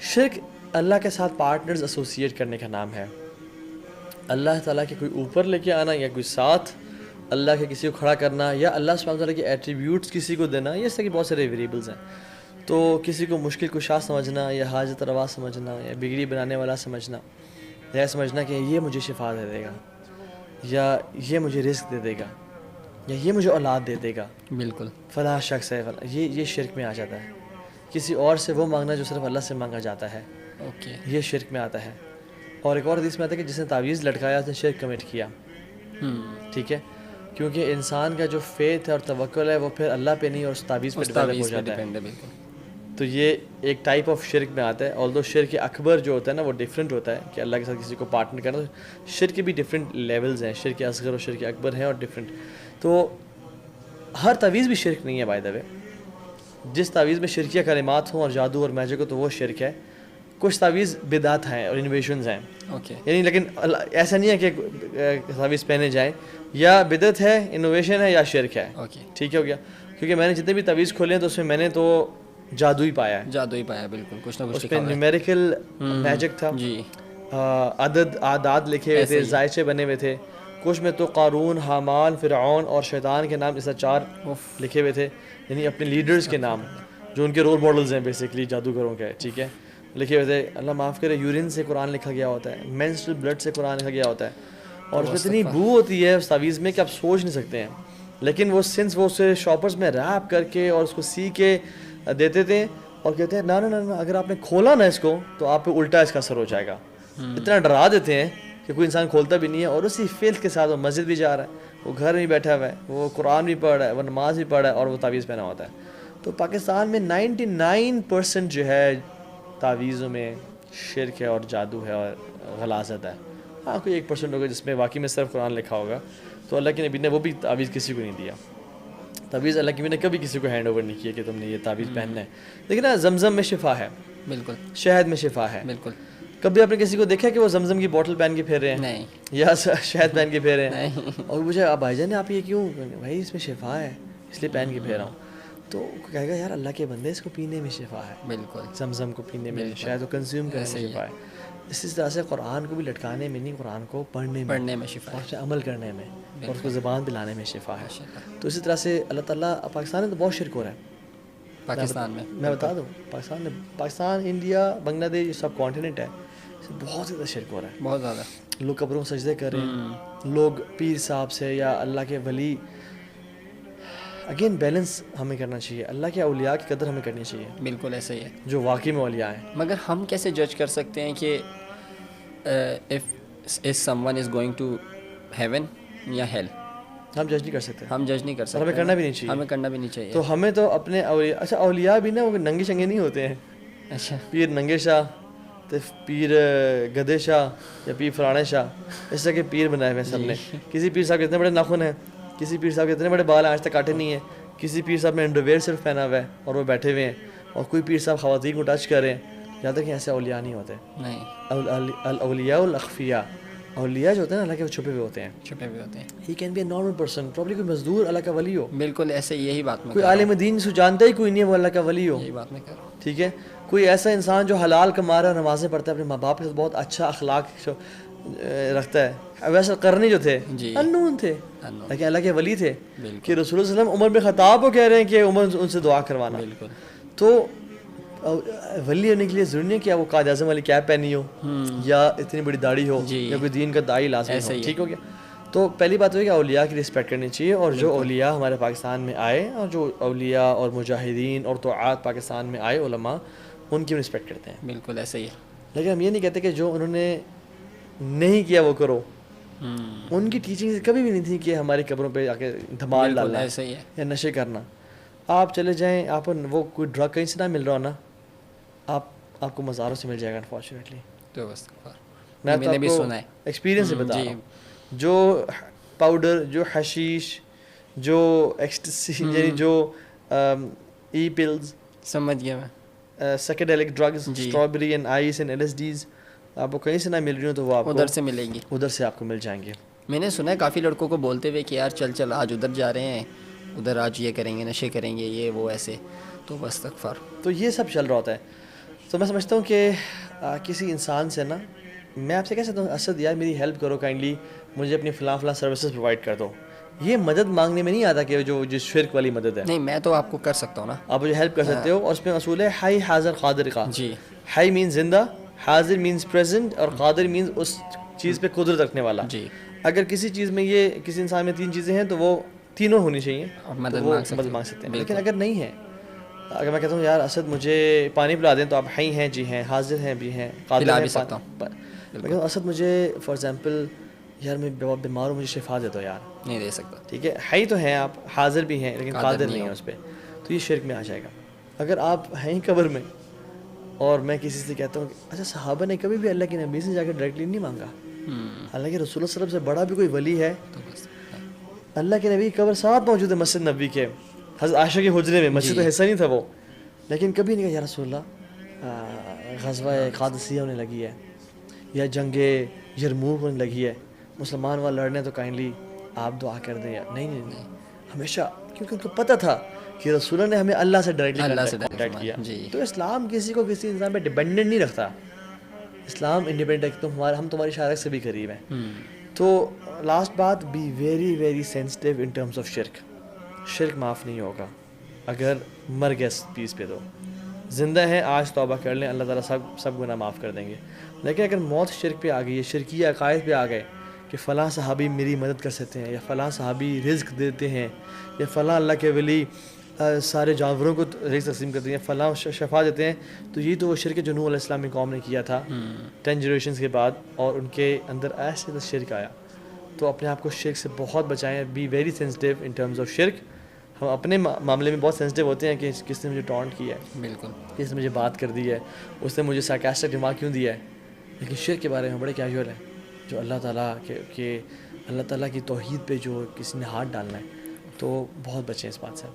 شرک اللہ کے ساتھ پارٹنرز ایسوسیٹ کرنے کا نام ہے. اللہ تعالیٰ کے کوئی اوپر لے کے آنا یا کوئی ساتھ اللہ کے کسی کو کھڑا کرنا یا اللہ سبحانہ تعالیٰ کے ایٹریبیوٹس کسی کو دینا, یہ اس طرح کے بہت سارے ویریبلز ہیں. تو کسی کو مشکل کشا سمجھنا یا حاجت روا سمجھنا یا بگڑی بنانے والا سمجھنا یا سمجھنا کہ یہ مجھے شفا دے دے گا یا یہ مجھے رزق دے دے گا یا یہ مجھے اولاد دے دے گا, بالکل فلاں شخص ہے یہ شرک میں آ جاتا ہے. کسی اور سے وہ مانگنا جو صرف اللہ سے مانگا جاتا ہے, اوکے, یہ شرک میں آتا ہے. اور ایک اور حدیث میں آتا ہے کہ جس نے تعویذ لٹکایا اس نے شرک کمٹ کیا. ٹھیک ہے, کیونکہ انسان کا جو فیتھ ہے اور توکل ہے وہ پھر اللہ پہ نہیں اور اس تعویذ پہ ڈیولپ ہو جاتا ہے. تو یہ ایک ٹائپ آف شرک میں آتا ہے. آلدو شرک اکبر جو ہوتا ہے نا وہ ڈفرینٹ ہوتا ہے کہ اللہ کے ساتھ کسی کو پارٹنر کرنا. شرک کے بھی ڈفرینٹ لیولز ہیں, شرک اصغر اور شرک اکبر ہیں اور ڈفرینٹ. تو ہر تعویذ بھی شرک نہیں ہے بائی دا وے. جس تعویذ میں شرکیہ کلمات ہوں اور جادو اور میجک ہو تو وہ شرک ہے. کچھ تعویذ بدعت ہیں اور انوویشنز ہیں, یعنی لیکن ایسا نہیں ہے کہ تعویذ پہنے جائیں یا بدعت ہے, انوویشن ہے یا شرک ہے. ٹھیک ہے, ہو گیا. کیونکہ میں نے جتنے بھی تعویذ کھولے ہیں تو اس میں نے تو جادو ہی پایا ہے. جادو ہی پایا, بالکل, کچھ نہ کچھ اس پہ نیومیریکل میجک تھا, جی, عدد اعداد لکھے ہوئے تھے, ذائچے بنے ہوئے تھے. کچھ میں تو قارون, حامان, فرعون اور شیطان کے نام اس طرح 4 لکھے ہوئے تھے, یعنی اپنے لیڈرز کے نام جو ان کے رول ماڈلز ہیں بیسکلی جادوگروں کے. ٹھیک ہے, لکھے ہوئے تھے. اللہ معاف کرے, یورین سے قرآن لکھا گیا ہوتا ہے, مینسٹرل بلڈ سے قرآن لکھا گیا ہوتا ہے, اور اس میں اتنی بو ہوتی ہے اس تعویذ میں کہ آپ سوچ نہیں سکتے ہیں. لیکن وہ سنس وہ اسے شاپرز میں ریپ کر کے اور اس کو سی کے دیتے تھے اور کہتے ہیں نا اگر آپ نے کھولا نا اس کو تو آپ پہ الٹا اس کا اثر ہو جائے گا. اتنا ڈرا دیتے ہیں کہ کوئی انسان کھولتا بھی نہیں ہے. اور اسی فیلتھ کے ساتھ وہ مسجد بھی جا رہا ہے, وہ گھر میں بیٹھا ہوا ہے, وہ قرآن بھی پڑھ رہا ہے, وہ نماز بھی پڑھ رہا ہے اور وہ تعویذ پہنا ہوتا ہے. تو پاکستان میں 99% جو ہے تعویذوں میں شرک ہے اور جادو ہے اور غلاظت ہے. ہاں کوئی 1% ہوگا جس میں واقعی میں صرف قرآن لکھا ہوگا. تو اللہ کے نبی نے وہ بھی تعویذ کسی کو نہیں دیا. تعویذ اللہ کے نبی نے کبھی کسی کو ہینڈ اوور نہیں کیا کہ تم نے یہ تعویذ پہننا ہے. لیکن نا زمزم میں شفا ہے, بالکل, شہد میں شفا ہے, بالکل. کبھی آپ نے کسی کو دیکھا کہ وہ زمزم کی بوٹل پہن کے پھیر رہے ہیں؟ نہیں. یا شہد پہن کے پھیر رہے ہیں؟ اور مجھے آپ بھائی جان آپ یہ کیوں؟ بھائی اس میں شفا ہے اس لیے پہن کے پھیر رہا ہوں. تو کہے گا یار اللہ کے بندے اس کو پینے میں شفا ہے, بالکل, زمزم کو پینے میں, شہد کو کنزیوم کرنے میں شفا ہے. اسی طرح سے قرآن کو بھی لٹکانے میں نہیں, قرآن کو پڑھنے میں شفا ہے, اس پہ عمل کرنے میں اور اس کو زبان پلانے میں شفا ہے. تو اسی طرح سے اللہ تعالیٰ پاکستان میں تو بہت شرک ہو رہا ہے. پاکستان میں بتا دوں, پاکستان, انڈیا, بنگلہ دیش, یہ سب کانٹیننٹ ہے, بہت زیادہ شرک ہو رہا ہے, بہت زیادہ. لوگ قبروں سجدے کر رہے ہیں, لوگ پیر صاحب سے یا اللہ کے ولی. اگین بیلنس ہمیں کرنا چاہیے, اللہ کے اولیاء کی قدر ہمیں کرنی چاہیے. بالکل ایسا ہی ہے جو واقعی میں اولیاء ہیں. مگر ہم کیسے جج کر سکتے ہیں کہ if someone is going to heaven یا hell؟ ہم جج نہیں کر سکتے, ہم جج نہیں کر سکتے, ہمیں کرنا بھی نہیں چاہیے, ہمیں کرنا بھی نہیں چاہیے. تو ہمیں تو اپنے اولیاء, اچھا اولیاء بھی نا وہ ننگے شنگے نہیں ہوتے ہیں. اچھا, پیر ننگے شاہ, تو پیر گدھے شاہ یا پیر فلانے شاہ, اس طرح کے پیر بنائے ہوئے سب نے. کسی پیر صاحب کے اتنے بڑے ناخن ہیں, کسی پیر صاحب کے اتنے بڑے بال ہیں آج تک کاٹے نہیں ہیں, کسی پیر صاحب نے انڈرویئر صرف پہنا ہوا ہے اور وہ بیٹھے ہوئے ہیں, اور کوئی پیر صاحب خواتین کو ٹچ کر رہے ہیں. یاد رکھیں ایسے اولیاء نہیں ہوتے. نہیں, الاولیاء الاخفیاء, اولیاء جو ہوتے ہیں نا اللہ کے وہ چھپے ہوئے ہوتے ہیں, چھپے ہوئے ہوتے ہیں. He can be a normal person, probably کوئی مزدور اللہ کا ولی ہو. بالکل ایسے, یہی بات میں, کوئی عالم دین سے جانتا ہی کوئی نہیں ہے وہ اللہ کا ولی ہو, یہی بات میں کر رہا ہوں. ٹھیک ہے, کوئی ایسا انسان جو حلال کما رہا ہے, نمازیں پڑھتا ہے, اپنے ماں باپ کے ساتھ بہت اچھا اخلاق رکھتا ہے. ویسے کرنی جو تھے انون تھے لیکن اللہ کے ولی تھے, کہ رسول اللہ صلی اللہ علیہ وسلم عمر بن خطاب کو کہہ رہے ہیں کہ عمر ان سے دعا کروانا. بالکل. تو ولی ہونے کے لیے ضروری نہیں کہ وہ قائد اعظم والی کیپ پہنی ہو یا اتنی بڑی داڑھی ہو یا کوئی دین کا داعی لازمی ہو. ٹھیک ہو گیا. تو پہلی بات ہے کہ اولیاء کی رسپیکٹ کرنی چاہیے, اور جو اولیاء ہمارے پاکستان میں آئے اور جو اولیاء اور مجاہدین اور طاعات پاکستان میں آئے علماء, ان کی رسپیکٹ کرتے ہیں. بالکل ایسا ہی ہے. لیکن ہم یہ نہیں کہتے کہ جو انہوں نے نہیں کیا وہ کرو. ان کی ٹیچنگ کبھی بھی نہیں تھی کہ ہماری قبروں پہ آ کے دھمال ڈالنا یا نشے کرنا. آپ چلے جائیں, آپ وہ کوئی ڈرگ کہیں سے نہ مل رہا ہو نا, آپ کو مزاروں سے مل جائے گا انفارچونیٹلی. میں نے بھی سنا ہے, ایکسپیرینس سے بتا رہا ہوں. جو پاؤڈر, جو حشیش, جو ایکسٹسی, یعنی جو ای پلز, سمجھ گیا میں, psychedelic drugs, strawberry and ice and LSDs, آپ کو کہیں سے نہ مل رہی ہوں تو وہ آپ کو ادھر سے ملیں گی, ادھر سے آپ کو مل جائیں گے. میں نے سنا ہے کافی لڑکوں کو بولتے ہوئے کہ یار چل آج ادھر جا رہے ہیں, ادھر آج یہ کریں گے, نشے کریں گے, یہ وہ ایسے. تو بس استغفار. تو یہ سب چل رہا ہوتا ہے. تو میں سمجھتا ہوں کہ کسی انسان سے نا میں آپ سے کہہ سکتا ہوں اسد یار میری ہیلپ کرو کائنڈلی, مجھے اپنی فلاں فلاں سروسز پرووائڈ کر دو. یہ مدد مانگنے میں نہیں آتا کہ جو شرک والی مدد ہے. نہیں میں تو آپ کو کر سکتا ہوں نا, آپ مجھے ہیلپ کر سکتے ہو, اور اس میں اصول ہے حی حاضر قادر کا. جی حی مینز زندہ, حاضر مینز پریزنٹ, اور قادر مینز اس چیز پہ قدرت رکھنے والا. جی اگر کسی چیز میں یہ کسی انسان میں 3 چیزیں ہیں تو وہ تینوں ہونی چاہیے, مدد تو وہ مانگ سکتے مدد مانگ سکتے ہیں. لیکن اگر نہیں ہے, اگر میں کہتا ہوں یار اسد مجھے پانی پلا دیں, تو آپ حی ہیں جی ہیں, حاضر ہیں بھی ہیں, قادر ہیں. میں کہتا ہوں اسد مجھے فار ایگزامپل یار میں بہت بیمار ہوں, مجھے شفا دے دو یار. نہیں دے سکتا. ٹھیک ہے, حی تو ہیں آپ, حاضر بھی ہیں, لیکن قادر نہیں ہے اس پہ, تو یہ شرک میں آ جائے گا. اگر آپ ہیں قبر میں اور میں کسی سے کہتا ہوں اچھا صحابہ نے کبھی بھی اللہ کے نبی سے جا کے ڈائریکٹلی نہیں مانگا, حالانکہ رسول اللہ صلی اللہ علیہ وسلم سے بڑا بھی کوئی ولی ہے. اللہ کے نبی کی قبر ساتھ موجود ہے مسجد نبوی کے, حضرت عائشہ کے حجرے میں, مسجد کا حصہ نہیں تھا وہ, لیکن کبھی نہیں کہا یا رسول اللہ غزوہ قادسیہ ہونے لگی ہے یا جنگ یرموک ہونے لگی ہے, مسلمان وہاں لڑنے تو کائنڈلی آپ دعا کر دیں. نہیں, ہمیشہ, کیونکہ ان کو پتہ تھا کہ رسول اللہ نے ہمیں اللہ سے ڈائریکٹلی کانٹیکٹ کیا. تو اسلام کسی کو کسی انسان پہ ڈیپینڈنٹ نہیں رکھتا, اسلام انڈیپینڈنٹ ہے, ہم تمہاری شارک سے بھی قریب ہیں. تو لاسٹ بات, be very very sensitive in terms of شرک. شرک معاف نہیں ہوگا اگر مر گئے پیس پہ, تو زندہ ہیں آج توبہ کر لیں, اللہ تعالیٰ سب گناہ معاف کر دیں گے. لیکن اگر موت شرک پہ آ گئی ہے, شرکی عقائد پہ آ گئے کہ فلاں صحابی میری مدد کر سکتے ہیں, یا فلاں صحابی رزق دیتے ہیں, یا فلاں اللہ کے ولی سارے جانوروں کو رزق تقسیم کرتے ہیں, فلاں شفا دیتے ہیں, تو یہ تو وہ شرک جو نوح علیہ السلام کی قوم نے کیا تھا 10 جنریشنز کے بعد, اور ان کے اندر ایسے شرک آیا. تو اپنے آپ کو شرک سے بہت بچائیں, be very sensitive in terms of شرک. ہم اپنے معاملے میں بہت سینسٹیو ہوتے ہیں کہ کس نے مجھے ٹونٹ کیا ہے, بالکل کس نے مجھے بات کر دی ہے, اس نے مجھے سارکاسٹک دماغ کیوں دیا ہے. لیکن شرک کے بارے میں بڑے کیجول ہیں, جو اللہ تعالیٰ کے اللہ تعالیٰ کی توحید پہ جو کسی نے ہاتھ ڈالنا ہے, تو بہت بچیں اس بات سے.